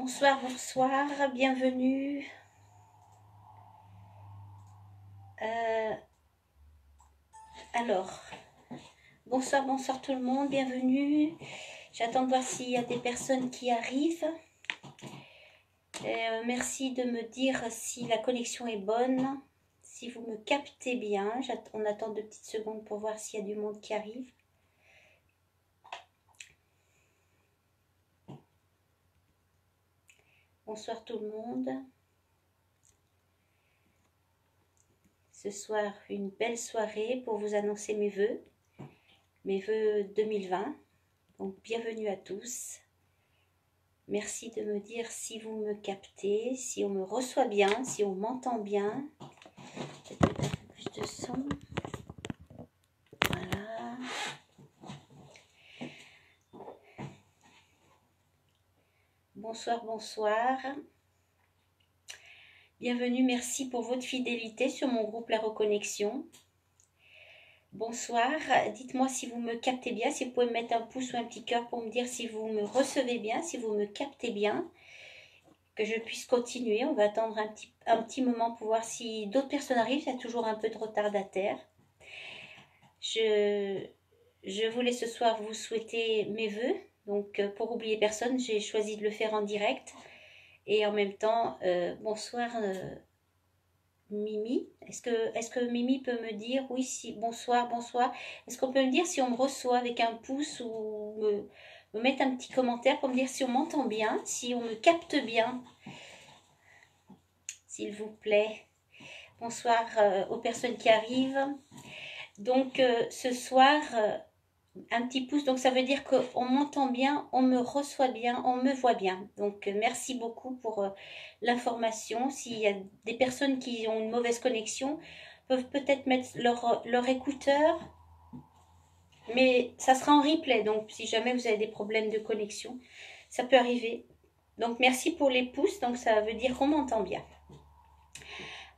Bonsoir, bonsoir, bienvenue. Alors, bonsoir, bonsoir tout le monde, bienvenue. J'attends de voir s'il y a des personnes qui arrivent. Merci de me dire si la connexion est bonne, si vous me captez bien. On attend 2 petites secondes pour voir s'il y a du monde qui arrive. Bonsoir tout le monde. Ce soir, une belle soirée pour vous annoncer mes vœux 2020. Donc, bienvenue à tous. Merci de me dire si vous me captez, si on me reçoit bien, si on m'entend bien. Peut-être un peu plus de son. Voilà. Bonsoir, bonsoir. Bienvenue, merci pour votre fidélité sur mon groupe La Reconnexion. Bonsoir, dites-moi si vous me captez bien, si vous pouvez me mettre un pouce ou un petit cœur pour me dire si vous me recevez bien, si vous me captez bien, que je puisse continuer. On va attendre un petit moment pour voir si d'autres personnes arrivent, il y a toujours un peu de retardataire. Je voulais ce soir vous souhaiter mes vœux, donc pour oublier personne, j'ai choisi de le faire en direct. Et en même temps, bonsoir Mimi. Est-ce que Mimi peut me dire, oui, si, bonsoir, bonsoir. Est-ce qu'on peut me dire si on me reçoit avec un pouce ou me mettre un petit commentaire pour me dire si on m'entend bien, si on me capte bien, s'il vous plaît. Bonsoir aux personnes qui arrivent. Donc ce soir, un petit pouce, donc ça veut dire qu'on m'entend bien, on me reçoit bien, on me voit bien. Donc merci beaucoup pour l'information. S'il y a des personnes qui ont une mauvaise connexion, peuvent peut-être mettre leur écouteur, mais ça sera en replay, donc si jamais vous avez des problèmes de connexion, ça peut arriver. Donc merci pour les pouces, donc ça veut dire qu'on m'entend bien.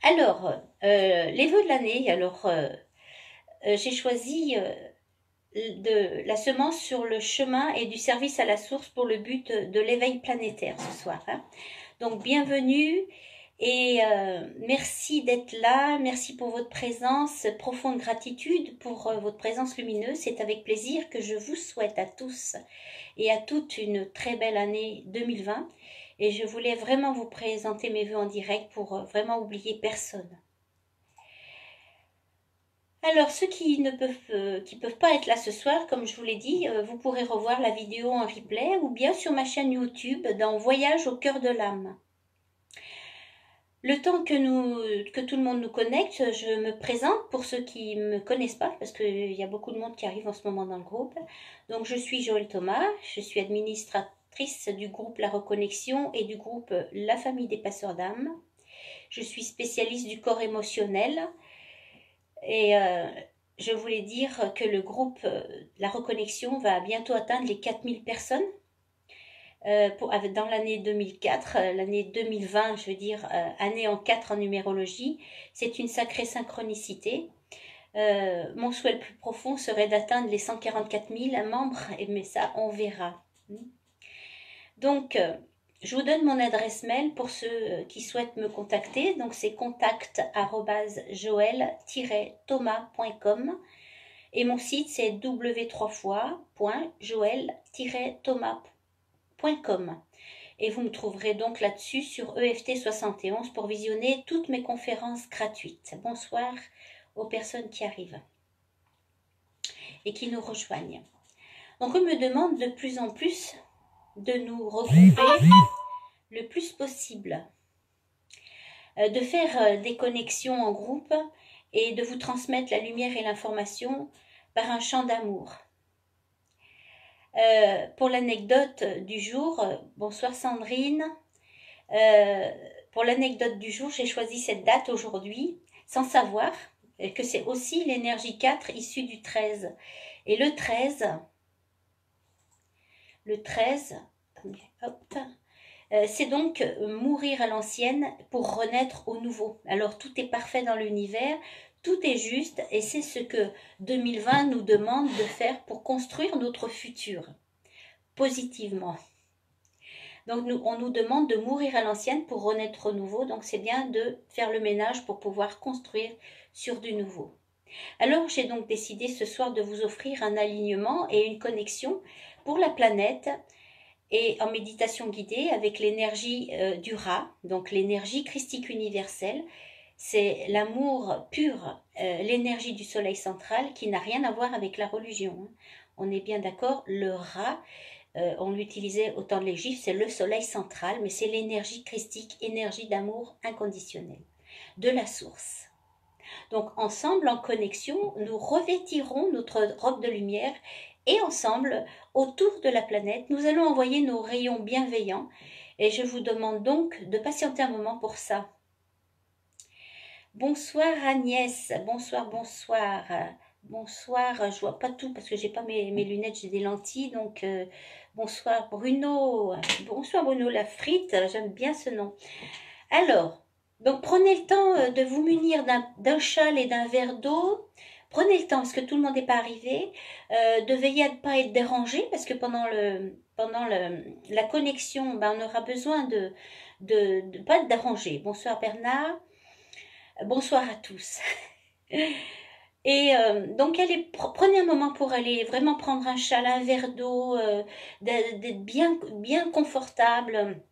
Alors, les vœux de l'année, alors j'ai choisi de la semence sur le chemin et du service à la source pour le but de l'éveil planétaire ce soir. Hein. Donc bienvenue et merci d'être là, merci pour votre présence, profonde gratitude pour votre présence lumineuse. C'est avec plaisir que je vous souhaite à tous et à toutes une très belle année 2020 et je voulais vraiment vous présenter mes vœux en direct pour vraiment oublier personne. Alors, ceux qui ne peuvent pas être là ce soir, comme je vous l'ai dit, vous pourrez revoir la vidéo en replay ou bien sur ma chaîne YouTube dans Voyage au cœur de l'âme. Le temps que tout le monde nous connecte, je me présente pour ceux qui ne me connaissent pas, parce qu'il y a beaucoup de monde qui arrive en ce moment dans le groupe. Donc, je suis Joëlle Thomas, je suis administratrice du groupe La Reconnexion et du groupe La Famille des Passeurs d'âme. Je suis spécialiste du corps émotionnel. Et je voulais dire que le groupe La Reconnexion va bientôt atteindre les 4000 personnes dans l'année 2004, l'année 2020, je veux dire, année en 4 en numérologie. C'est une sacrée synchronicité. Mon souhait le plus profond serait d'atteindre les 144 000 membres, mais ça, on verra. Donc, je vous donne mon adresse mail pour ceux qui souhaitent me contacter. Donc, c'est contact@joël-thomas.com et mon site, c'est w3fois.joël-thomas.com. Et vous me trouverez donc là-dessus sur EFT 71 pour visionner toutes mes conférences gratuites. Bonsoir aux personnes qui arrivent et qui nous rejoignent. Donc, on me demande de plus en plus de nous regrouper le plus possible, de faire des connexions en groupe et de vous transmettre la lumière et l'information par un chant d'amour. Pour l'anecdote du jour, bonsoir Sandrine, pour l'anecdote du jour, j'ai choisi cette date aujourd'hui sans savoir que c'est aussi l'énergie 4 issue du 13. Et le 13, hop, c'est donc mourir à l'ancienne pour renaître au nouveau. Alors tout est parfait dans l'univers, tout est juste et c'est ce que 2020 nous demande de faire pour construire notre futur positivement. Donc on nous demande de mourir à l'ancienne pour renaître au nouveau. Donc c'est bien de faire le ménage pour pouvoir construire sur du nouveau. Alors j'ai donc décidé ce soir de vous offrir un alignement et une connexion pour la planète et en méditation guidée avec l'énergie du Ra, donc l'énergie christique universelle. C'est l'amour pur, l'énergie du soleil central qui n'a rien à voir avec la religion. On est bien d'accord, le Ra, on l'utilisait au temps de l'Égypte, c'est le soleil central, mais c'est l'énergie christique, énergie d'amour inconditionnel, de la source. Donc ensemble, en connexion, nous revêtirons notre robe de lumière et ensemble, autour de la planète, nous allons envoyer nos rayons bienveillants. Et je vous demande donc de patienter un moment pour ça. Bonsoir Agnès, bonsoir, bonsoir. Bonsoir, je vois pas tout parce que j'ai pas mes lunettes, j'ai des lentilles. Donc bonsoir Bruno, bonsoir Bruno la frite, j'aime bien ce nom. Alors, donc prenez le temps de vous munir d'un châle et d'un verre d'eau. Prenez le temps, parce que tout le monde n'est pas arrivé, de veiller à ne pas être dérangé, parce que pendant la connexion, ben, on aura besoin de ne pas être dérangé. Bonsoir Bernard, bonsoir à tous. Et donc prenez un moment pour aller vraiment prendre un châle, un verre d'eau, d'être bien confortable.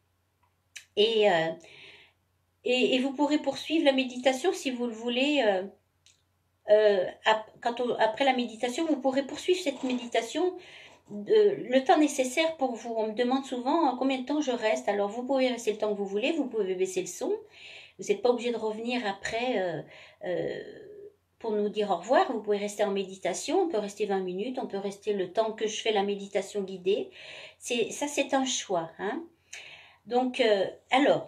Et vous pourrez poursuivre la méditation si vous le voulez. Après la méditation, vous pourrez poursuivre cette méditation le temps nécessaire pour vous. On me demande souvent combien de temps je reste. Alors vous pouvez rester le temps que vous voulez, vous pouvez baisser le son. Vous n'êtes pas obligé de revenir après pour nous dire au revoir. Vous pouvez rester en méditation, on peut rester 20 minutes, on peut rester le temps que je fais la méditation guidée. Ça c'est un choix. Hein. Donc alors,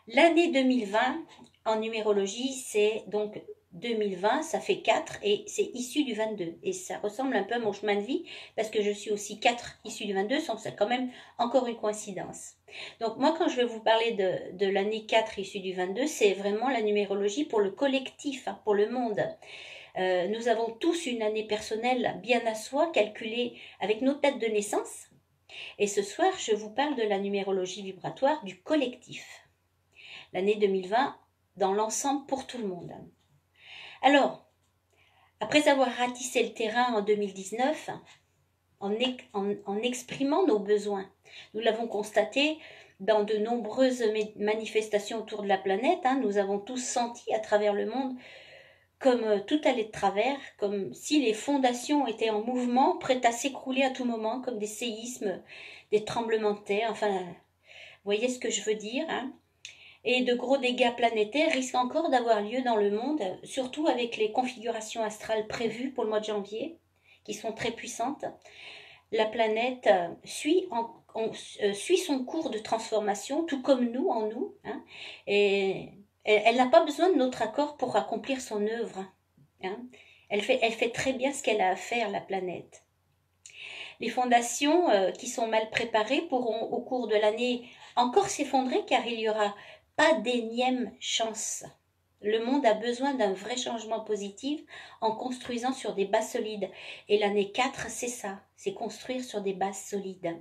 l'année 2020 en numérologie, c'est donc 2020, ça fait 4 et c'est issu du 22. Et ça ressemble un peu à mon chemin de vie parce que je suis aussi 4 issu du 22, donc c'est quand même encore une coïncidence. Donc moi, quand je vais vous parler de l'année 4 issue du 22, c'est vraiment la numérologie pour le collectif, hein, pour le monde. Nous avons tous une année personnelle bien à soi, calculée avec nos dates de naissance. Et ce soir, je vous parle de la numérologie vibratoire du collectif. L'année 2020 dans l'ensemble pour tout le monde. Alors, après avoir ratissé le terrain en 2019, en exprimant nos besoins, nous l'avons constaté dans de nombreuses manifestations autour de la planète, hein, nous avons tous senti à travers le monde comme tout allait de travers, comme si les fondations étaient en mouvement, prêtes à s'écrouler à tout moment, comme des séismes, des tremblements de terre, enfin, vous voyez ce que je veux dire, hein. Et de gros dégâts planétaires risquent encore d'avoir lieu dans le monde, surtout avec les configurations astrales prévues pour le mois de janvier, qui sont très puissantes. La planète suit son cours de transformation, tout comme nous en nous, hein, et elle n'a pas besoin de notre accord pour accomplir son œuvre. Hein. Elle fait très bien ce qu'elle a à faire, la planète. Les fondations qui sont mal préparées pourront au cours de l'année encore s'effondrer car il y aura pas d'énième chance. Le monde a besoin d'un vrai changement positif en construisant sur des bases solides. Et l'année 4, c'est ça, c'est construire sur des bases solides.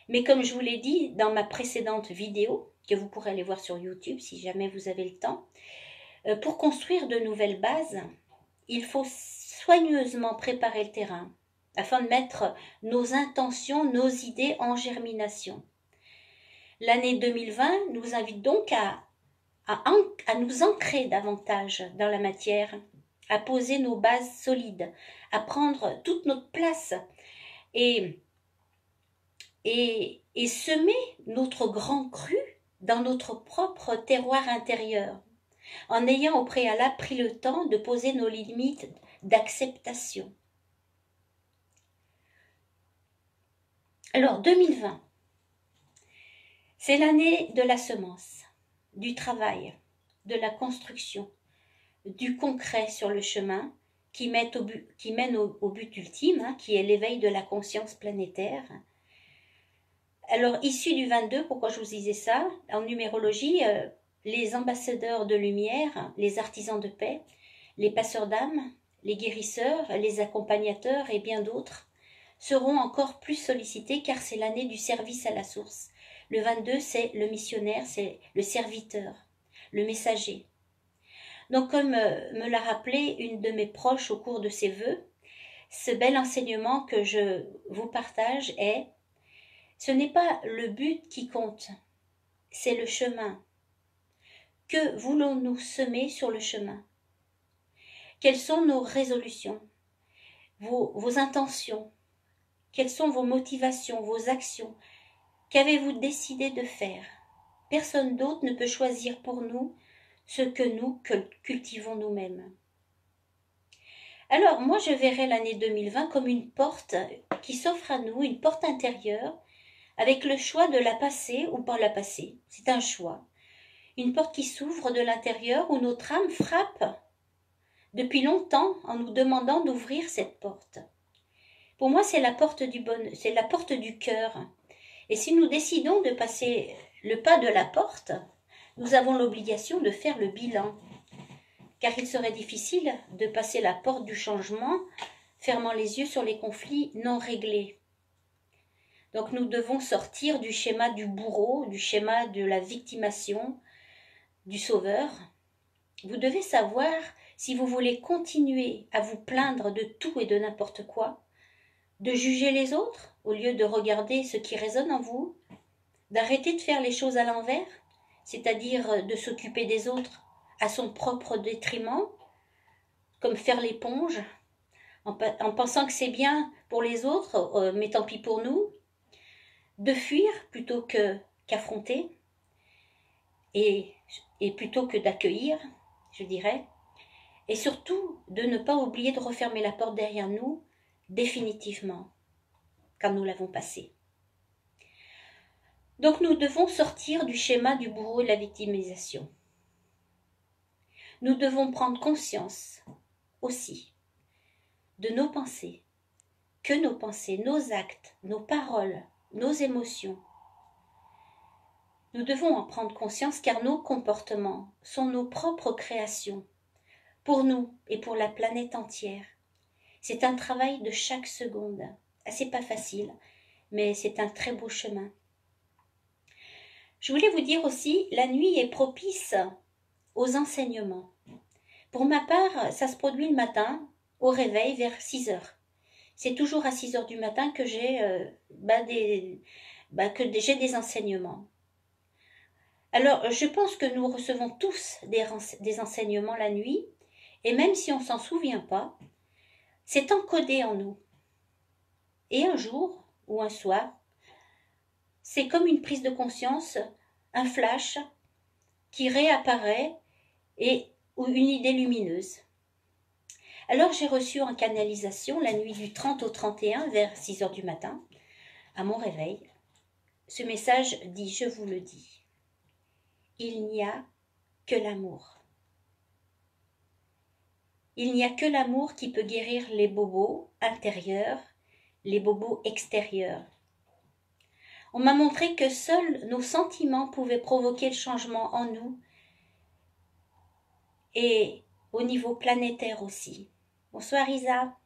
Mais comme je vous l'ai dit dans ma précédente vidéo, que vous pourrez aller voir sur YouTube si jamais vous avez le temps, pour construire de nouvelles bases, il faut soigneusement préparer le terrain afin de mettre nos intentions, nos idées en germination. L'année 2020 nous invite donc à nous ancrer davantage dans la matière, à poser nos bases solides, à prendre toute notre place et semer notre grand cru dans notre propre terroir intérieur, en ayant au préalable pris le temps de poser nos limites d'acceptation. Alors 2020, c'est l'année de la semence, du travail, de la construction, du concret sur le chemin qui mène au but ultime, hein, qui est l'éveil de la conscience planétaire. Alors, issu du 22, pourquoi je vous disais ça? En numérologie, les ambassadeurs de lumière, les artisans de paix, les passeurs d'âme, les guérisseurs, les accompagnateurs et bien d'autres seront encore plus sollicités car c'est l'année du service à la source. Le 22, c'est le missionnaire, c'est le serviteur, le messager. Donc comme me l'a rappelé une de mes proches au cours de ses vœux, ce bel enseignement que je vous partage est: ce n'est pas le but qui compte, c'est le chemin. Que voulons-nous semer sur le chemin? Quelles sont nos résolutions, vos intentions? Quelles sont vos motivations, vos actions? Qu'avez-vous décidé de faire? Personne d'autre ne peut choisir pour nous ce que nous cultivons nous-mêmes. Alors moi je verrai l'année 2020 comme une porte qui s'offre à nous, une porte intérieure, avec le choix de la passer ou pas la passer. C'est un choix. Une porte qui s'ouvre de l'intérieur où notre âme frappe depuis longtemps en nous demandant d'ouvrir cette porte. Pour moi, c'est la porte du bonheur, c'est la porte du cœur. Et si nous décidons de passer le pas de la porte, nous avons l'obligation de faire le bilan. Car il serait difficile de passer la porte du changement, fermant les yeux sur les conflits non réglés. Donc nous devons sortir du schéma du bourreau, du schéma de la victimation, du sauveur. Vous devez savoir si vous voulez continuer à vous plaindre de tout et de n'importe quoi, de juger les autres au lieu de regarder ce qui résonne en vous, d'arrêter de faire les choses à l'envers, c'est-à-dire de s'occuper des autres à son propre détriment, comme faire l'éponge, en pensant que c'est bien pour les autres, mais tant pis pour nous, de fuir plutôt qu'affronter, et plutôt que d'accueillir, je dirais, et surtout de ne pas oublier de refermer la porte derrière nous définitivement, quand nous l'avons passée. Donc nous devons sortir du schéma du bourreau et de la victimisation. Nous devons prendre conscience aussi de nos pensées, que nos pensées, nos actes, nos paroles, nos émotions. Nous devons en prendre conscience car nos comportements sont nos propres créations, pour nous et pour la planète entière. C'est un travail de chaque seconde. C'est pas facile, mais c'est un très beau chemin. Je voulais vous dire aussi, la nuit est propice aux enseignements. Pour ma part, ça se produit le matin, au réveil, vers 6 heures. C'est toujours à 6 heures du matin que j'ai des enseignements. Alors, je pense que nous recevons tous des enseignements la nuit, et même si on ne s'en souvient pas, c'est encodé en nous. Et un jour, ou un soir, c'est comme une prise de conscience, un flash qui réapparaît ou une idée lumineuse. Alors j'ai reçu en canalisation la nuit du 30 au 31 vers 6 heures du matin, à mon réveil. Ce message dit, je vous le dis, il n'y a que l'amour. Il n'y a que l'amour qui peut guérir les bobos intérieurs, les bobos extérieurs. On m'a montré que seuls nos sentiments pouvaient provoquer le changement en nous et au niveau planétaire aussi. Bonsoir Isa.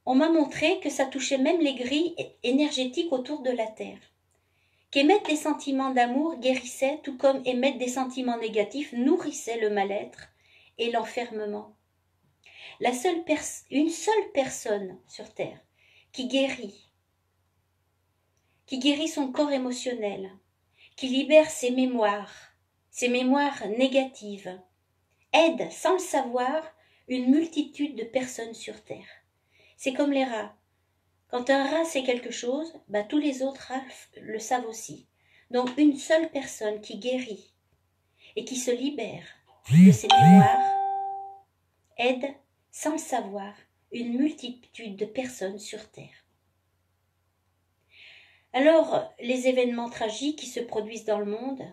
On m'a montré que ça touchait même les grilles énergétiques autour de la Terre. Qu'émettre des sentiments d'amour guérissait, tout comme émettre des sentiments négatifs nourrissait le mal-être et l'enfermement. Une seule personne sur Terre qui guérit son corps émotionnel, qui libère ses mémoires négatives, aide sans le savoir une multitude de personnes sur Terre. C'est comme les rats. Quand un rat sait quelque chose, tous les autres rats le savent aussi. Donc une seule personne qui guérit et qui se libère de ses mémoires aide sans le savoir une multitude de personnes sur Terre. Alors, les événements tragiques qui se produisent dans le monde,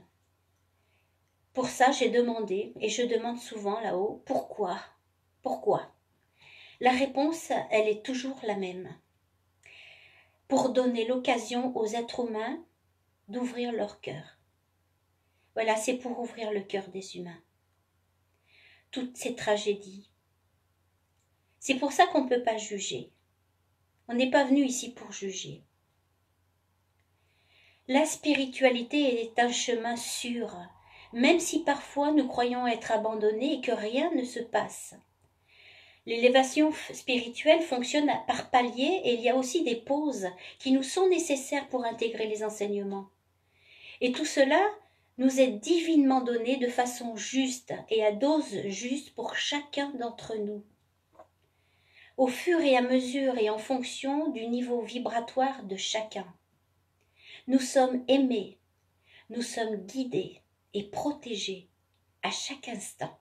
pour ça j'ai demandé, et je demande souvent là-haut, pourquoi? Pourquoi? La réponse, elle est toujours la même. Pour donner l'occasion aux êtres humains d'ouvrir leur cœur. Voilà, c'est pour ouvrir le cœur des humains. Toutes ces tragédies. C'est pour ça qu'on ne peut pas juger. On n'est pas venu ici pour juger. La spiritualité est un chemin sûr, même si parfois nous croyons être abandonnés et que rien ne se passe. L'élévation spirituelle fonctionne par paliers et il y a aussi des pauses qui nous sont nécessaires pour intégrer les enseignements. Et tout cela nous est divinement donné de façon juste et à dose juste pour chacun d'entre nous. Au fur et à mesure et en fonction du niveau vibratoire de chacun. Nous sommes aimés, nous sommes guidés et protégés à chaque instant.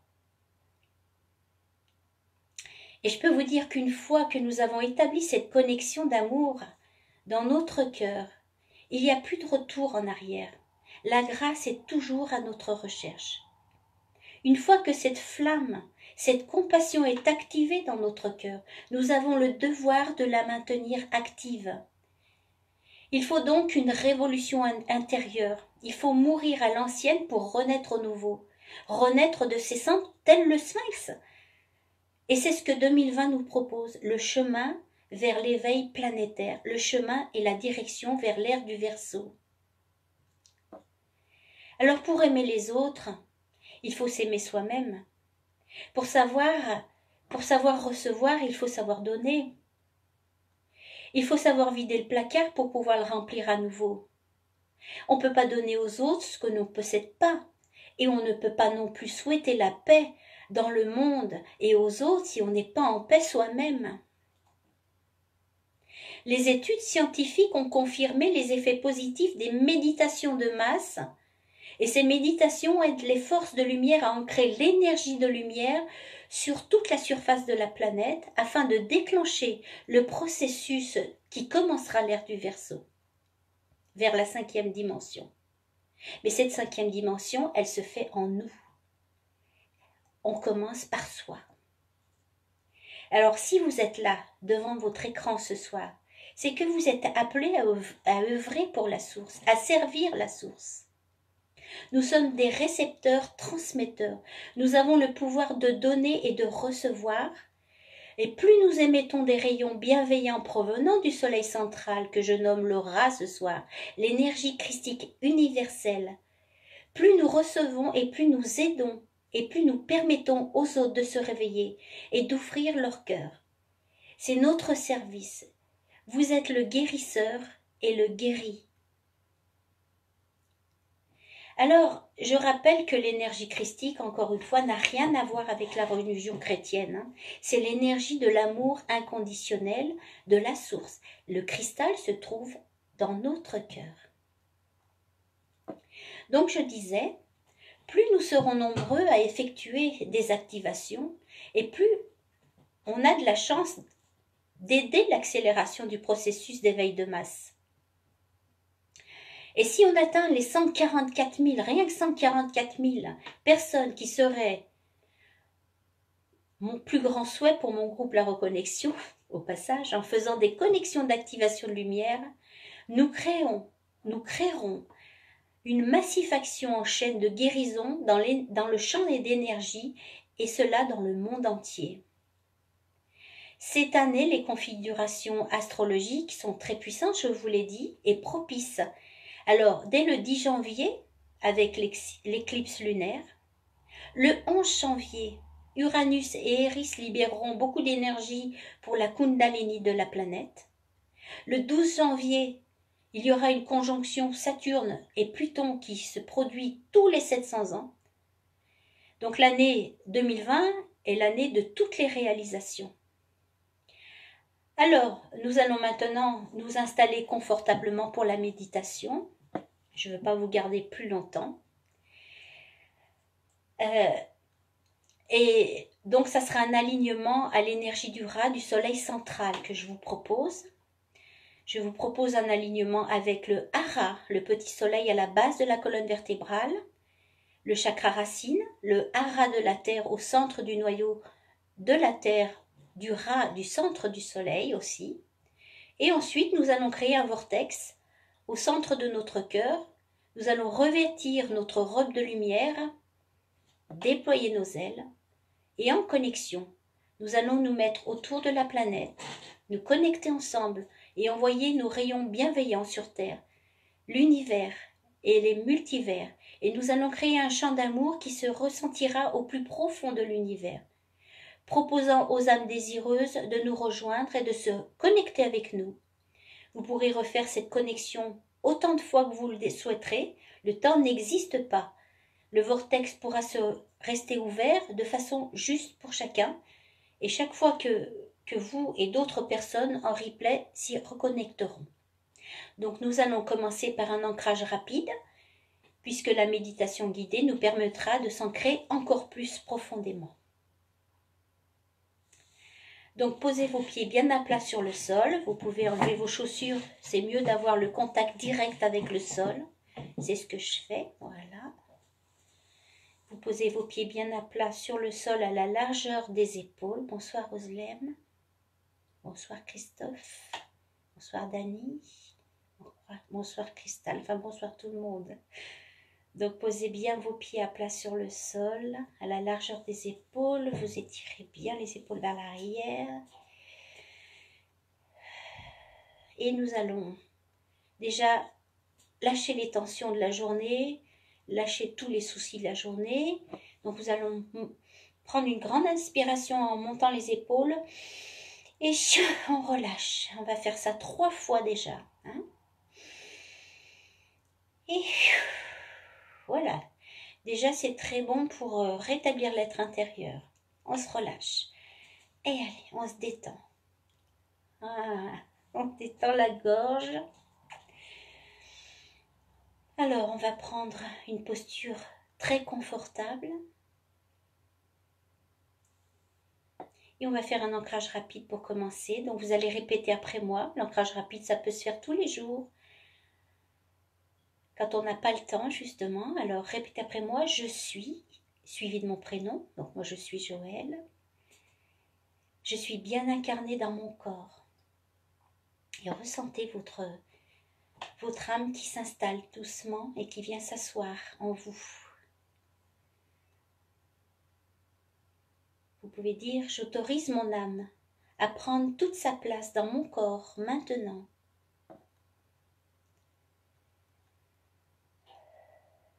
Et je peux vous dire qu'une fois que nous avons établi cette connexion d'amour dans notre cœur, il n'y a plus de retour en arrière. La grâce est toujours à notre recherche. Une fois que cette flamme, cette compassion est activée dans notre cœur, nous avons le devoir de la maintenir active. Il faut donc une révolution intérieure. Il faut mourir à l'ancienne pour renaître au nouveau. Renaître de ses cendres tel le sphinx. Et c'est ce que 2020 nous propose, le chemin vers l'éveil planétaire, le chemin et la direction vers l'ère du Verseau. Alors pour aimer les autres, il faut s'aimer soi-même. Pour savoir recevoir, il faut savoir donner. Il faut savoir vider le placard pour pouvoir le remplir à nouveau. On ne peut pas donner aux autres ce que l'on ne possède pas. Et on ne peut pas non plus souhaiter la paix dans le monde et aux autres si on n'est pas en paix soi-même. Les études scientifiques ont confirmé les effets positifs des méditations de masse, et ces méditations aident les forces de lumière à ancrer l'énergie de lumière sur toute la surface de la planète afin de déclencher le processus qui commencera l'ère du Verseau, vers la 5e dimension. Mais cette 5e dimension, elle se fait en nous. On commence par soi. Alors si vous êtes là, devant votre écran ce soir, c'est que vous êtes appelé à œuvrer pour la source, à servir la source. Nous sommes des récepteurs, transmetteurs. Nous avons le pouvoir de donner et de recevoir. Et plus nous émettons des rayons bienveillants provenant du soleil central, que je nomme l'aura ce soir, l'énergie christique universelle, plus nous recevons et plus nous aidons et plus nous permettons aux autres de se réveiller et d'ouvrir leur cœur. C'est notre service. Vous êtes le guérisseur et le guéri. Alors, je rappelle que l'énergie christique, encore une fois, n'a rien à voir avec la religion chrétienne. C'est l'énergie de l'amour inconditionnel de la source. Le cristal se trouve dans notre cœur. Donc, je disais, plus nous serons nombreux à effectuer des activations et plus on a de la chance d'aider l'accélération du processus d'éveil de masse. Et si on atteint les 144 000, rien que 144 000 personnes qui seraient mon plus grand souhait pour mon groupe La Reconnexion, au passage, en faisant des connexions d'activation de lumière, nous créerons une massification en chaîne de guérison dans le champ d'énergie, et cela dans le monde entier. Cette année, les configurations astrologiques sont très puissantes, je vous l'ai dit, et propices. Alors, dès le 10 janvier, avec l'éclipse lunaire, le 11 janvier, Uranus et Eris libéreront beaucoup d'énergie pour la Kundalini de la planète. Le 12 janvier, il y aura une conjonction Saturne et Pluton qui se produit tous les 700 ans. Donc l'année 2020 est l'année de toutes les réalisations. Alors, nous allons maintenant nous installer confortablement pour la méditation. Je ne veux pas vous garder plus longtemps. Et donc, ça sera un alignement à l'énergie du Ra, du soleil central que je vous propose. Je vous propose un alignement avec le Hara, le petit soleil à la base de la colonne vertébrale, le chakra racine, le Hara de la Terre au centre du noyau de la Terre, du Ra, du centre du soleil aussi. Et ensuite, nous allons créer un vortex au centre de notre cœur. Nous allons revêtir notre robe de lumière, déployer nos ailes et en connexion Nous allons nous mettre autour de la planète, nous connecter ensemble et envoyer nos rayons bienveillants sur Terre, l'univers et les multivers. Et nous allons créer un champ d'amour qui se ressentira au plus profond de l'univers, proposant aux âmes désireuses de nous rejoindre et de se connecter avec nous. Vous pourrez refaire cette connexion autant de fois que vous le souhaiterez. Le temps n'existe pas. Le vortex pourra se rester ouvert de façon juste pour chacun. Et chaque fois que vous et d'autres personnes en replay s'y reconnecteront. Donc nous allons commencer par un ancrage rapide, puisque la méditation guidée nous permettra de s'ancrer encore plus profondément. Donc posez vos pieds bien à plat sur le sol, vous pouvez enlever vos chaussures, c'est mieux d'avoir le contact direct avec le sol, c'est ce que je fais, voilà. Vous posez vos pieds bien à plat sur le sol à la largeur des épaules. Bonsoir Roselem, bonsoir Christophe, bonsoir Dani, bonsoir Cristal, enfin bonsoir tout le monde. Donc posez bien vos pieds à plat sur le sol, à la largeur des épaules, vous étirez bien les épaules vers l'arrière. Et nous allons déjà lâcher les tensions de la journée, lâcher tous les soucis de la journée. Donc nous allons prendre une grande inspiration en montant les épaules et on relâche. On va faire ça 3 fois déjà. Hein? Et voilà. Déjà, c'est très bon pour rétablir l'être intérieur. On se relâche. Et allez, on se détend. Ah, on détend la gorge. Alors, on va prendre une posture très confortable. Et on va faire un ancrage rapide pour commencer. Donc, vous allez répéter après moi. L'ancrage rapide, ça peut se faire tous les jours. Quand on n'a pas le temps, justement. Alors, répétez après moi. Je suis, suivi de mon prénom. Donc, moi, je suis Joël. Je suis bien incarnée dans mon corps. Et ressentez votre âme qui s'installe doucement et qui vient s'asseoir en vous. Vous pouvez dire, j'autorise mon âme à prendre toute sa place dans mon corps maintenant.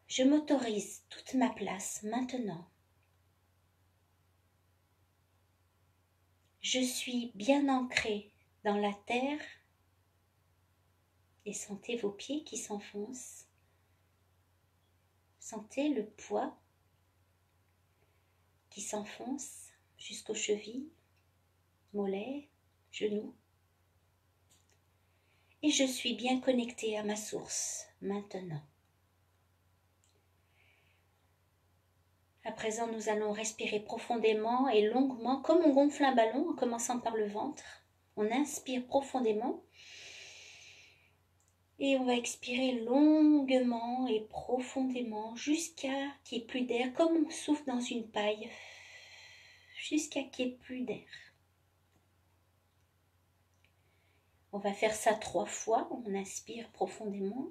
Je m'autorise toute ma place maintenant. Je suis bien ancrée dans la terre et sentez vos pieds qui s'enfoncent. Sentez le poids qui s'enfonce jusqu'aux chevilles, mollets, genoux. Et je suis bien connectée à ma source maintenant. À présent, nous allons respirer profondément et longuement, comme on gonfle un ballon, en commençant par le ventre. On inspire profondément et on va expirer longuement et profondément jusqu'à qu'il n'y ait plus d'air, comme on souffle dans une paille, jusqu'à qu'il n'y ait plus d'air. On va faire ça 3 fois, on inspire profondément.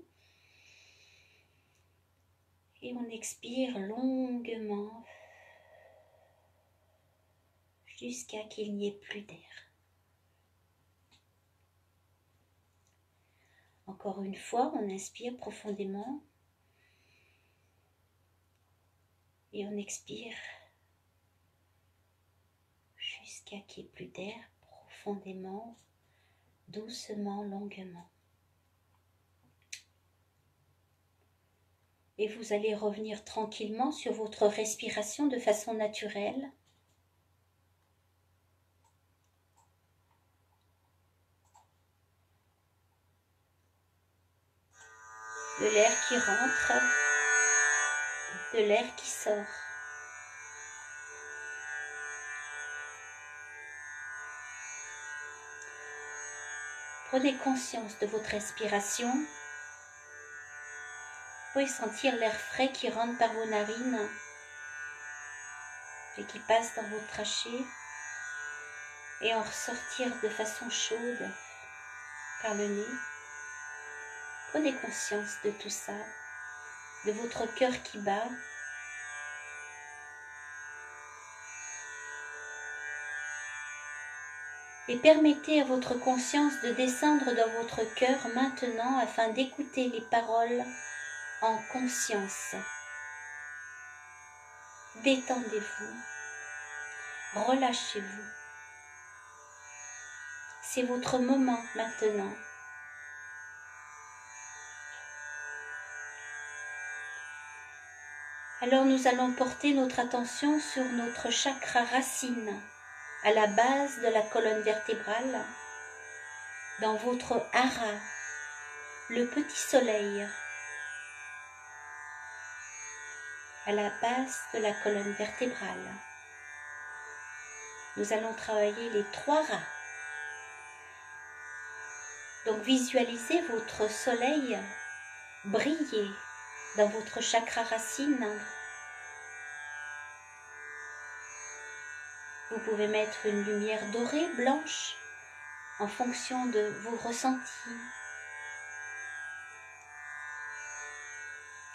Et on expire longuement jusqu'à qu'il n'y ait plus d'air. Encore une fois, on inspire profondément et on expire jusqu'à qu'il n'y ait plus d'air, profondément, doucement, longuement. Et vous allez revenir tranquillement sur votre respiration de façon naturelle. De l'air qui rentre, de l'air qui sort. Prenez conscience de votre respiration. Vous pouvez sentir l'air frais qui rentre par vos narines et qui passe dans vos trachées et en ressortir de façon chaude par le nez. Prenez conscience de tout ça, de votre cœur qui bat. Et permettez à votre conscience de descendre dans votre cœur maintenant afin d'écouter les paroles en conscience. Détendez-vous, relâchez-vous. C'est votre moment maintenant. Alors nous allons porter notre attention sur notre chakra racine, à la base de la colonne vertébrale, dans votre hara, le petit soleil, à la base de la colonne vertébrale. Nous allons travailler les 3 rats. Donc visualisez votre soleil briller dans votre chakra racine. Vous pouvez mettre une lumière dorée, blanche, en fonction de vos ressentis.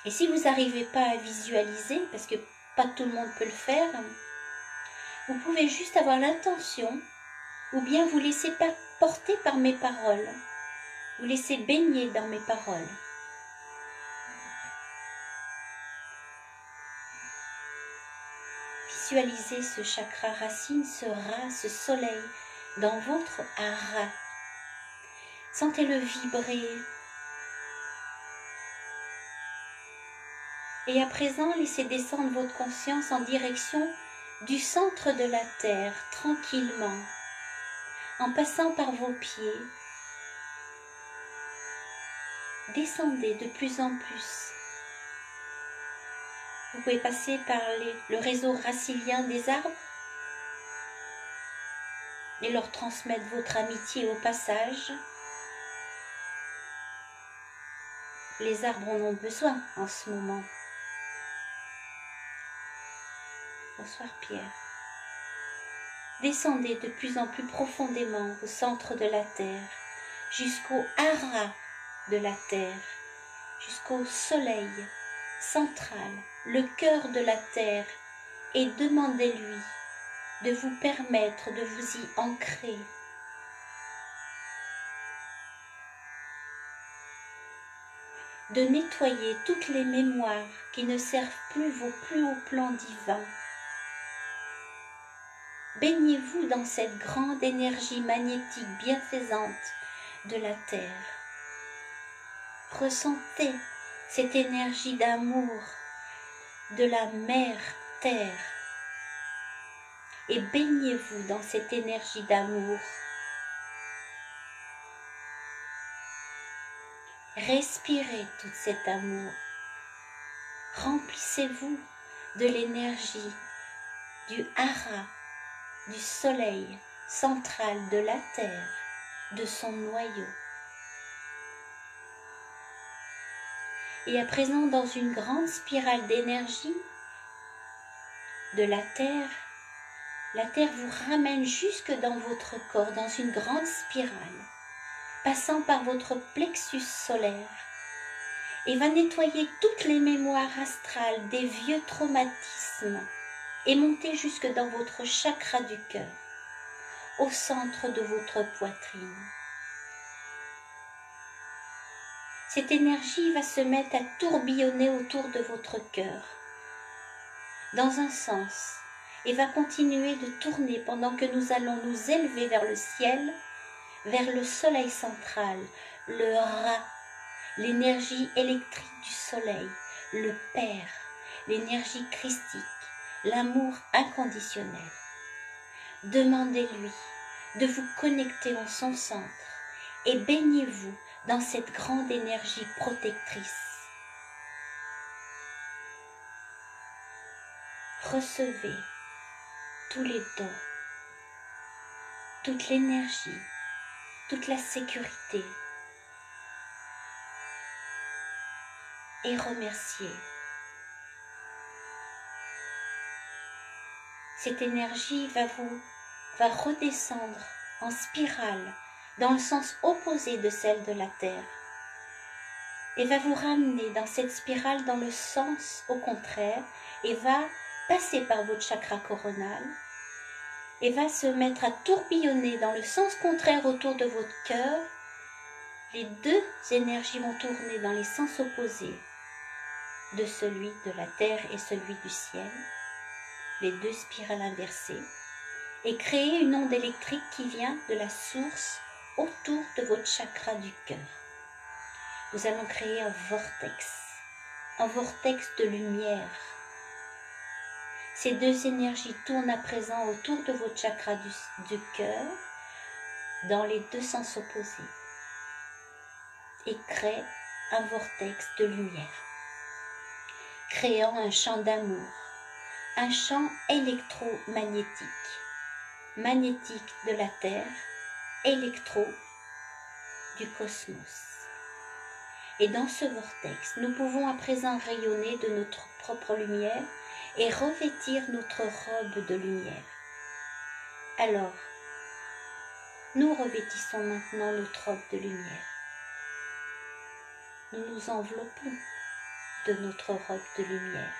Et si vous n'arrivez pas à visualiser, parce que pas tout le monde peut le faire, vous pouvez juste avoir l'intention, ou bien vous laisser porter par mes paroles, vous laisser baigner dans mes paroles. Visualisez ce chakra racine, ce rat, ce soleil dans votre hara. Sentez-le vibrer. Et à présent, laissez descendre votre conscience en direction du centre de la terre, tranquillement, en passant par vos pieds. Descendez de plus en plus. Vous pouvez passer par le réseau racilien des arbres et leur transmettre votre amitié au passage. Les arbres en ont besoin en ce moment. Bonsoir Pierre. Descendez de plus en plus profondément au centre de la terre, jusqu'au hara de la terre, jusqu'au soleil central, le cœur de la terre, et demandez-lui de vous permettre de vous y ancrer. De nettoyer toutes les mémoires qui ne servent plus vos plus hauts plans divins. Baignez-vous dans cette grande énergie magnétique bienfaisante de la terre. Ressentez cette énergie d'amour de la mère terre et baignez-vous dans cette énergie d'amour. Respirez tout cet amour. Remplissez-vous de l'énergie du hara, du soleil central de la terre, de son noyau. Et à présent, dans une grande spirale d'énergie de la terre vous ramène jusque dans votre corps, dans une grande spirale, passant par votre plexus solaire, et va nettoyer toutes les mémoires astrales des vieux traumatismes, et monter jusque dans votre chakra du cœur, au centre de votre poitrine. Cette énergie va se mettre à tourbillonner autour de votre cœur, dans un sens, et va continuer de tourner pendant que nous allons nous élever vers le ciel, vers le soleil central, le Ra, l'énergie électrique du soleil, le Père, l'énergie christique, l'amour inconditionnel. Demandez-lui de vous connecter en son centre et baignez-vous dans cette grande énergie protectrice. Recevez tous les dons, toute l'énergie, toute la sécurité et remerciez. Cette énergie va redescendre en spirale dans le sens opposé de celle de la Terre et va vous ramener dans cette spirale dans le sens au contraire et va passer par votre chakra coronal et va se mettre à tourbillonner dans le sens contraire autour de votre cœur. Les deux énergies vont tourner dans les sens opposés de celui de la terre et celui du ciel, les deux spirales inversées, et créer une onde électrique qui vient de la source autour de votre chakra du cœur. Nous allons créer un vortex de lumière. Ces deux énergies tournent à présent autour de votre chakra du cœur, dans les deux sens opposés, et créent un vortex de lumière, créant un champ d'amour, un champ électromagnétique, magnétique de la Terre, électro du cosmos. Et dans ce vortex, nous pouvons à présent rayonner de notre propre lumière et revêtir notre robe de lumière. Alors, nous revêtissons maintenant notre robe de lumière. Nous nous enveloppons de notre robe de lumière.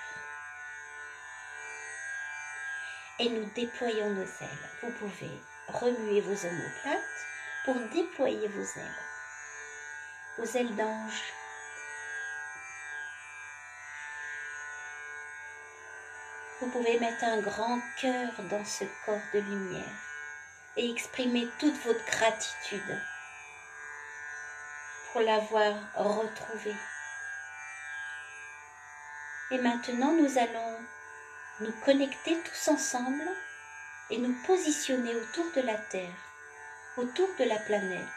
Et nous déployons nos ailes. Vous pouvez remuer vos omoplates pour déployer vos ailes d'ange. Vous pouvez mettre un grand cœur dans ce corps de lumière et exprimer toute votre gratitude pour l'avoir retrouvé. Et maintenant, nous allons nous connecter tous ensemble et nous positionner autour de la Terre, autour de la planète.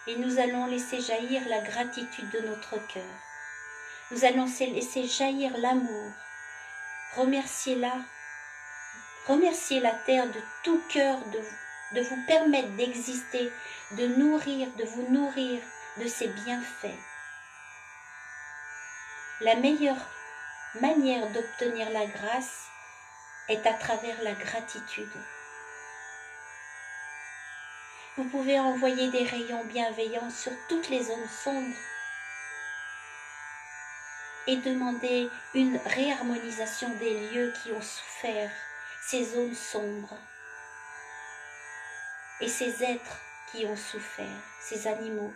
Et nous allons laisser jaillir la gratitude de notre cœur. Nous allons laisser jaillir l'amour. Remerciez-la. Remerciez la Terre de tout cœur de vous permettre d'exister, de vous nourrir de ses bienfaits. La meilleure manière d'obtenir la grâce est à travers la gratitude. Vous pouvez envoyer des rayons bienveillants sur toutes les zones sombres et demander une réharmonisation des lieux qui ont souffert, ces zones sombres et ces êtres qui ont souffert, ces animaux.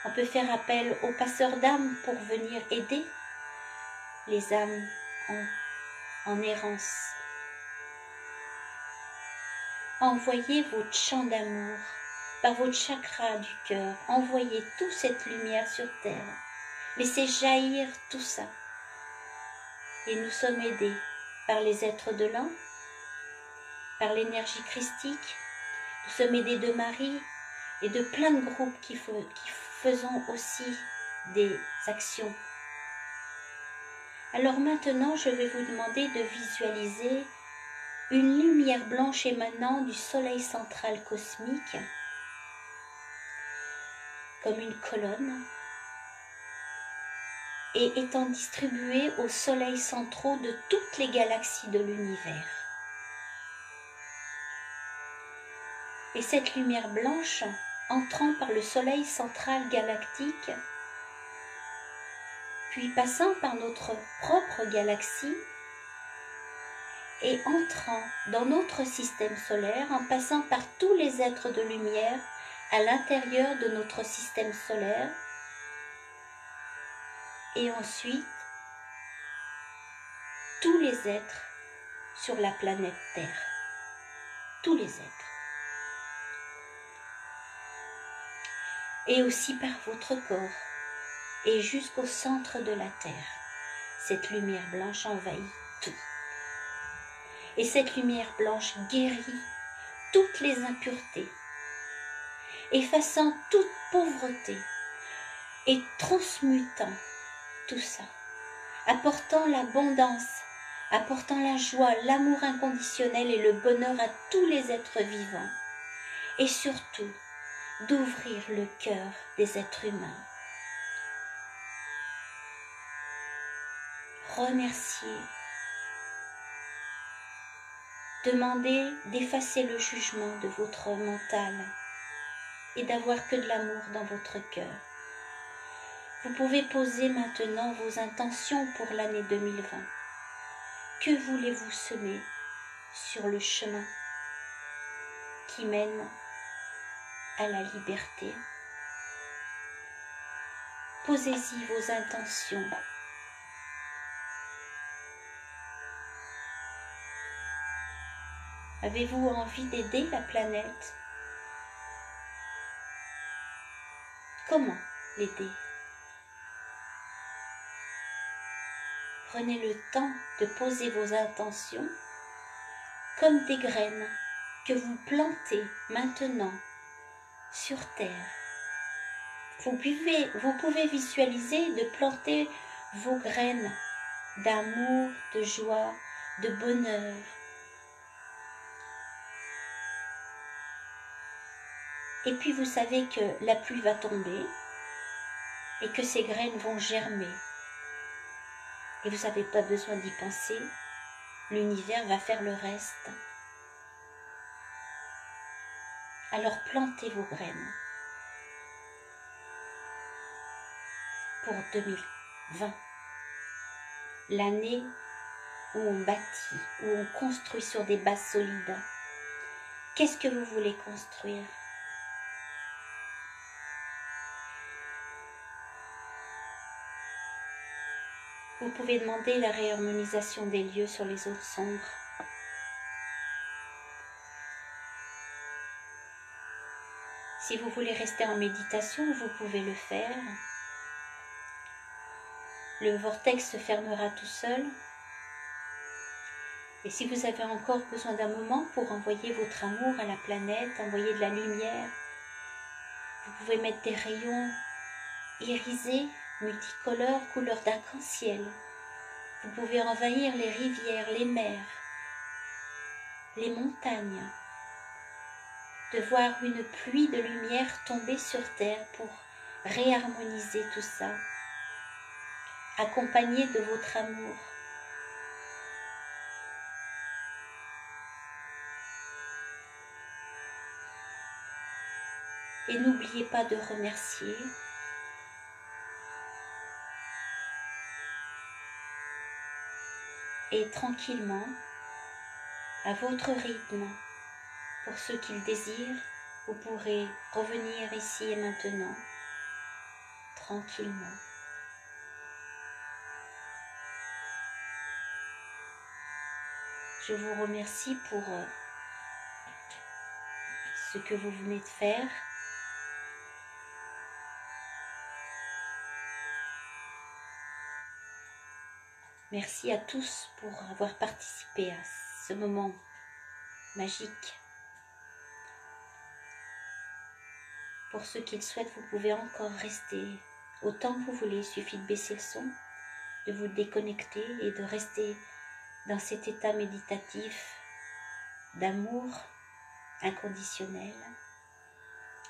On peut faire appel aux passeurs d'âmes pour venir aider les âmes en errance. Envoyez votre champ d'amour par votre chakra du cœur. Envoyez toute cette lumière sur terre. Laissez jaillir tout ça. Et nous sommes aidés par les êtres de l'an, par l'énergie christique. Nous sommes aidés de Marie et de plein de groupes qui faisons aussi des actions. Alors maintenant, je vais vous demander de visualiser une lumière blanche émanant du soleil central cosmique, comme une colonne, et étant distribuée aux soleils centraux de toutes les galaxies de l'univers. Et cette lumière blanche, entrant par le soleil central galactique, puis passant par notre propre galaxie, et entrant dans notre système solaire, en passant par tous les êtres de lumière à l'intérieur de notre système solaire, et ensuite tous les êtres sur la planète Terre, tous les êtres, et aussi par votre corps, et jusqu'au centre de la Terre. Cette lumière blanche envahit tout. Et cette lumière blanche guérit toutes les impuretés, effaçant toute pauvreté et transmutant tout ça, apportant l'abondance, apportant la joie, l'amour inconditionnel et le bonheur à tous les êtres vivants, et surtout d'ouvrir le cœur des êtres humains. Remerciez. Demandez d'effacer le jugement de votre mental et d'avoir que de l'amour dans votre cœur. Vous pouvez poser maintenant vos intentions pour l'année 2020. Que voulez-vous semer sur le chemin qui mène à la liberté? Posez-y vos intentions. Avez-vous envie d'aider la planète? Comment l'aider? Prenez le temps de poser vos intentions comme des graines que vous plantez maintenant sur terre. Vous pouvez visualiser de planter vos graines d'amour, de joie, de bonheur. Et puis vous savez que la pluie va tomber et que ces graines vont germer. Et vous n'avez pas besoin d'y penser, l'univers va faire le reste. Alors plantez vos graines pour 2020, l'année où on bâtit, où on construit sur des bases solides. Qu'est-ce que vous voulez construire? Vous pouvez demander la réharmonisation des lieux sur les zones sombres. Si vous voulez rester en méditation, vous pouvez le faire. Le vortex se fermera tout seul. Et si vous avez encore besoin d'un moment pour envoyer votre amour à la planète, envoyer de la lumière, vous pouvez mettre des rayons irisés, multicolores, couleur d'arc-en-ciel. Vous pouvez envahir les rivières, les mers, les montagnes, de voir une pluie de lumière tomber sur terre pour réharmoniser tout ça, accompagné de votre amour. Et n'oubliez pas de remercier. Et tranquillement, à votre rythme, pour ceux qui le désirent, vous pourrez revenir ici et maintenant, tranquillement. Je vous remercie pour ce que vous venez de faire. Merci à tous pour avoir participé à ce moment magique. Pour ceux qui le souhaitent, vous pouvez encore rester autant que vous voulez. Il suffit de baisser le son, de vous déconnecter et de rester dans cet état méditatif d'amour inconditionnel.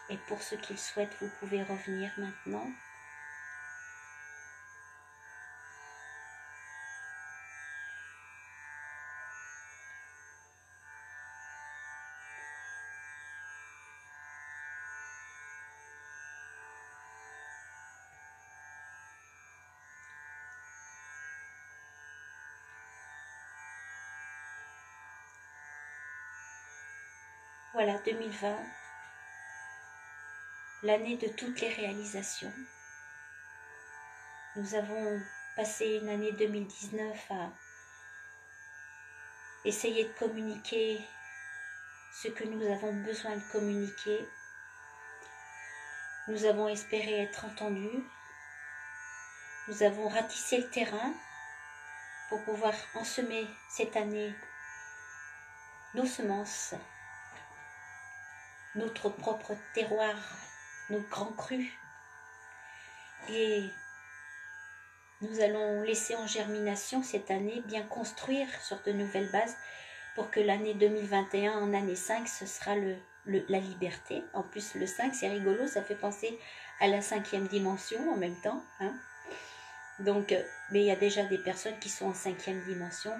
Et pour ceux qui le souhaitent, vous pouvez revenir maintenant. Voilà, 2020, l'année de toutes les réalisations. Nous avons passé une année 2019 à essayer de communiquer ce que nous avons besoin de communiquer. Nous avons espéré être entendus. Nous avons ratissé le terrain pour pouvoir ensemer cette année nos semences, notre propre terroir, nos grands crus. Et nous allons laisser en germination cette année, bien construire sur de nouvelles bases pour que l'année 2021, en année 5, ce sera la liberté. En plus, le 5, c'est rigolo, ça fait penser à la 5e dimension en même temps. Hein. Donc, mais il y a déjà des personnes qui sont en 5e dimension.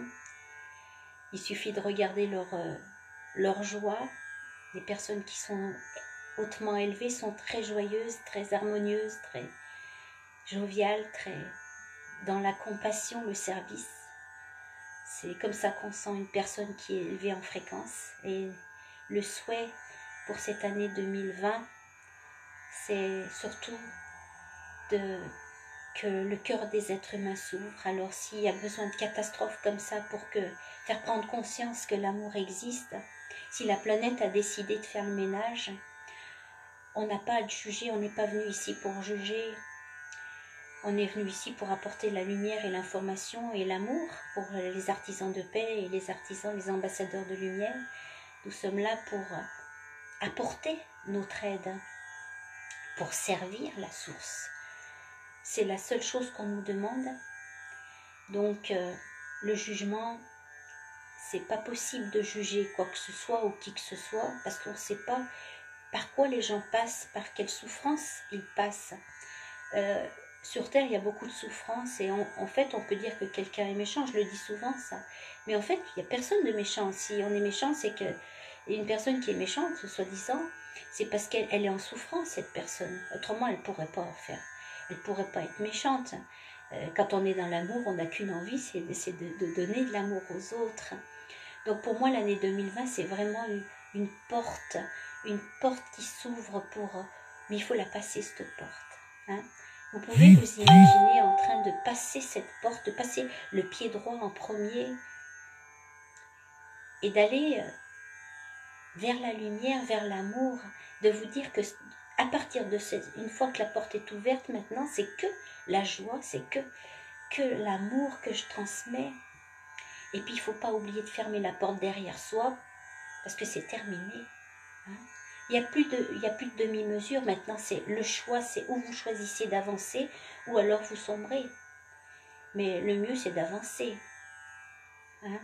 Il suffit de regarder leur joie. Les personnes qui sont hautement élevées sont très joyeuses, très harmonieuses, très joviales, très dans la compassion, le service. C'est comme ça qu'on sent une personne qui est élevée en fréquence. Et le souhait pour cette année 2020, c'est surtout que le cœur des êtres humains s'ouvre. Alors s'il y a besoin de catastrophes comme ça pour faire prendre conscience que l'amour existe, si la planète a décidé de faire le ménage, on n'a pas à juger, on n'est pas venu ici pour juger. On est venu ici pour apporter la lumière et l'information et l'amour pour les artisans de paix et les artisans, les ambassadeurs de lumière. Nous sommes là pour apporter notre aide, pour servir la source. C'est la seule chose qu'on nous demande. Donc, le jugement, c'est pas possible de juger quoi que ce soit ou qui que ce soit, parce qu'on ne sait pas par quoi les gens passent, par quelle souffrance ils passent. Sur Terre, il y a beaucoup de souffrance et en fait, on peut dire que quelqu'un est méchant, je le dis souvent ça. Mais en fait, il n'y a personne de méchant. Si on est méchant, c'est que une personne qui est méchante, soi-disant, c'est parce qu'elle est en souffrance, cette personne. Autrement, elle ne pourrait pas en faire. Elle ne pourrait pas être méchante. Quand on est dans l'amour, on n'a qu'une envie, c'est de donner de l'amour aux autres. Donc pour moi, l'année 2020, c'est vraiment une porte qui s'ouvre pour... Mais il faut la passer, cette porte. Hein. Vous pouvez vous imaginer en train de passer cette porte, de passer le pied droit en premier et d'aller vers la lumière, vers l'amour, de vous dire que à partir de une fois que la porte est ouverte maintenant, c'est que la joie, c'est que l'amour que je transmets. Et puis il ne faut pas oublier de fermer la porte derrière soi parce que c'est terminé. Hein. Il n'y a plus de demi-mesure maintenant, c'est le choix, c'est où vous choisissez d'avancer ou alors vous sombrez. Mais le mieux c'est d'avancer. Hein.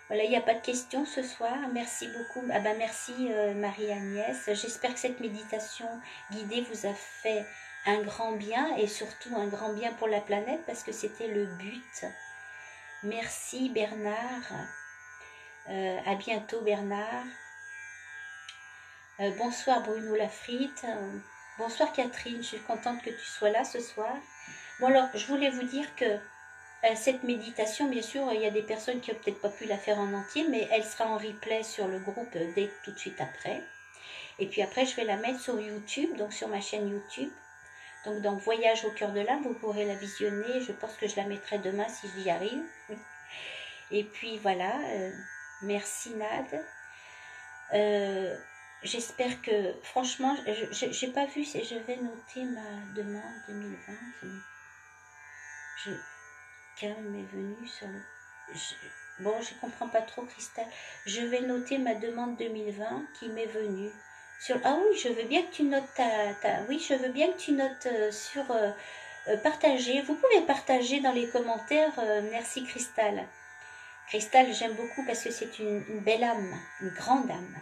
Voilà, il n'y a pas de questions ce soir. Merci beaucoup. Ah ben merci Marie-Agnès. J'espère que cette méditation guidée vous a fait un grand bien et surtout un grand bien pour la planète parce que c'était le but. Merci Bernard. À bientôt Bernard. Bonsoir Bruno Lafrite. Bonsoir Catherine. Je suis contente que tu sois là ce soir. Bon alors, je voulais vous dire que cette méditation, bien sûr, il y a des personnes qui n'ont peut-être pas pu la faire en entier, mais elle sera en replay sur le groupe dès tout de suite après. Et puis après, je vais la mettre sur YouTube, donc sur ma chaîne YouTube. Donc dans Voyage au cœur de l'âme, vous pourrez la visionner. Je pense que je la mettrai demain si j'y arrive. Et puis voilà, merci Nad. J'espère que, franchement, j'ai pas vu, je vais noter ma demande 2020. Quand m'est venu sur le... Bon, je comprends pas trop, Christelle. Je vais noter ma demande 2020 qui m'est venue. Ah oui, je veux bien que tu notes Oui, je veux bien que tu notes sur... partager. Vous pouvez partager dans les commentaires. Merci, Christelle. Christelle, j'aime beaucoup parce que c'est une belle âme, une grande âme.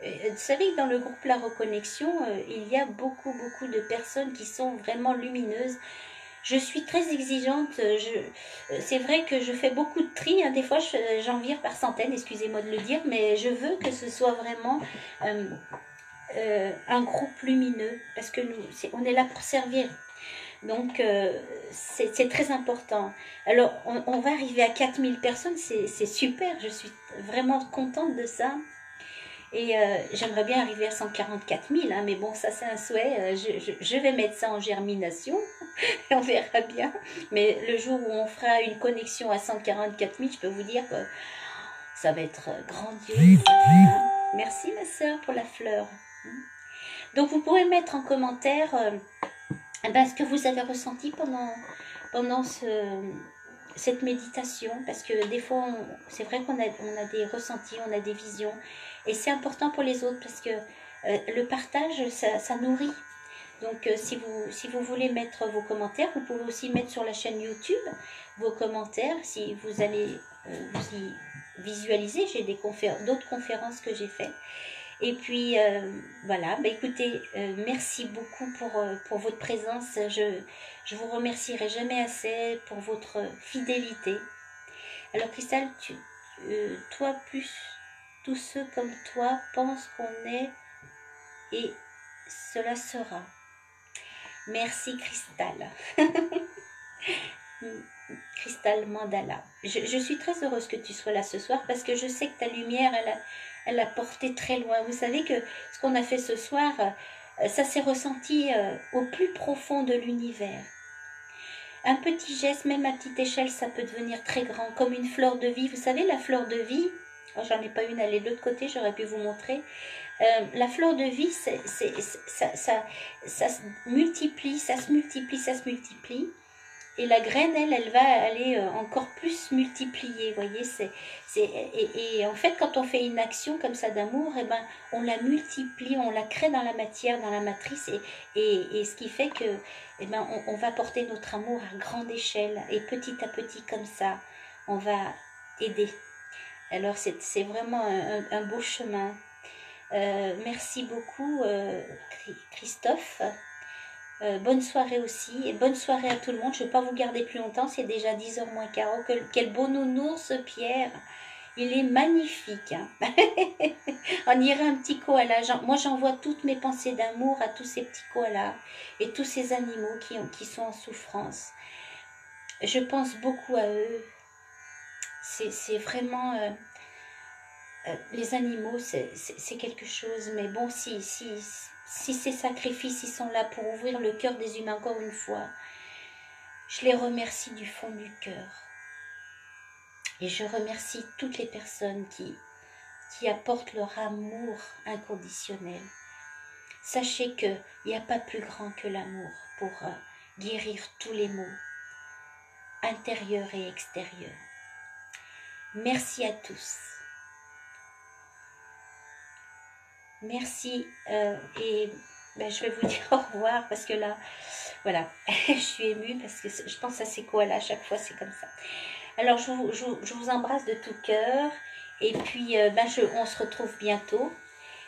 Vous savez que dans le groupe La Reconnexion, il y a beaucoup de personnes qui sont vraiment lumineuses. Je suis très exigeante, c'est vrai que je fais beaucoup de tri, hein. Des fois j'en vire par centaines, excusez-moi de le dire, mais je veux que ce soit vraiment un groupe lumineux, parce que on est là pour servir. Donc c'est très important. Alors on va arriver à 4000 personnes, c'est super, je suis vraiment contente de ça. Et j'aimerais bien arriver à 144 000, hein, mais bon, ça c'est un souhait. Je vais mettre ça en germination, on verra bien. Mais le jour où on fera une connexion à 144 000, je peux vous dire que ça va être grandiose. Hein. Merci ma soeur pour la fleur. Donc vous pouvez mettre en commentaire ce que vous avez ressenti pendant cette méditation, parce que des fois, c'est vrai qu'on a des ressentis, on a des visions, et c'est important pour les autres, parce que le partage, ça nourrit. Donc, si vous voulez mettre vos commentaires, vous pouvez aussi mettre sur la chaîne YouTube vos commentaires, si vous allez vous y visualiser. J'ai d'autres conférences que j'ai faites. Et puis, voilà, bah, écoutez, merci beaucoup pour votre présence. Je vous remercierai jamais assez pour votre fidélité. Alors, Christelle, toi plus tous ceux comme toi pensent qu'on est et cela sera. Merci, Christelle. Cristal Mandala. Je suis très heureuse que tu sois là ce soir parce que je sais que ta lumière, elle a porté très loin. Vous savez que ce qu'on a fait ce soir, ça s'est ressenti au plus profond de l'univers. Un petit geste, même à petite échelle, ça peut devenir très grand, comme une fleur de vie. Vous savez, la fleur de vie, oh, j'en ai pas une, elle est de l'autre côté, j'aurais pu vous montrer. La fleur de vie, ça se multiplie, ça se multiplie, ça se multiplie. Et la graine, elle va aller encore plus multiplier, vous voyez. Et en fait, quand on fait une action comme ça d'amour, eh ben, on la multiplie, on la crée dans la matière, dans la matrice, et ce qui fait que, eh ben, on va porter notre amour à grande échelle, et petit à petit, comme ça, on va aider. Alors, c'est vraiment un beau chemin. Merci beaucoup, Christophe. Bonne soirée aussi, et bonne soirée à tout le monde. Je ne vais pas vous garder plus longtemps, c'est déjà 10h moins quart. Oh, quel beau nounours, Pierre. Il est magnifique. Hein. On dirait un petit koala. Moi, j'envoie toutes mes pensées d'amour à tous ces petits koalas et tous ces animaux qui sont en souffrance. Je pense beaucoup à eux. C'est vraiment... les animaux, c'est quelque chose. Mais bon, si ces sacrifices, ils sont là pour ouvrir le cœur des humains, encore une fois, je les remercie du fond du cœur. Et je remercie toutes les personnes qui apportent leur amour inconditionnel. Sachez qu'il n'y a pas plus grand que l'amour pour guérir tous les maux, intérieurs et extérieurs. Merci à tous. Merci et ben, je vais vous dire au revoir parce que là, voilà, je suis émue parce que je pense à ces koalas, à chaque fois c'est comme ça. Alors je vous embrasse de tout cœur et puis ben, on se retrouve bientôt.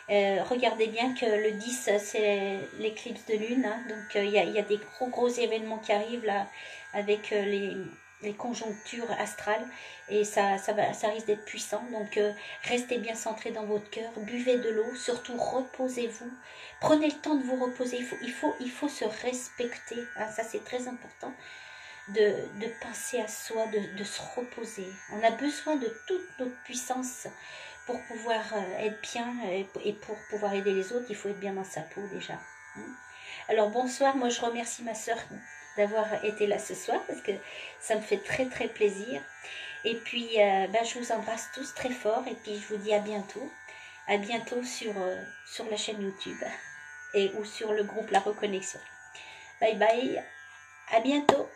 Regardez bien que le 10 c'est l'éclipse de lune, hein, donc il y a des gros événements qui arrivent là avec les conjonctures astrales et ça risque d'être puissant, donc restez bien centré dans votre cœur, buvez de l'eau, surtout reposez-vous, prenez le temps de vous reposer, il faut se respecter, hein, ça c'est très important, de penser à soi, de se reposer. On a besoin de toute notre puissance pour pouvoir être bien et pour pouvoir aider les autres, il faut être bien dans sa peau déjà. Alors bonsoir, moi je remercie ma soeur d'avoir été là ce soir parce que ça me fait très très plaisir. Et puis ben, je vous embrasse tous très fort et puis je vous dis à bientôt. À bientôt sur la chaîne YouTube ou sur le groupe La Reconnexion. Bye bye, à bientôt.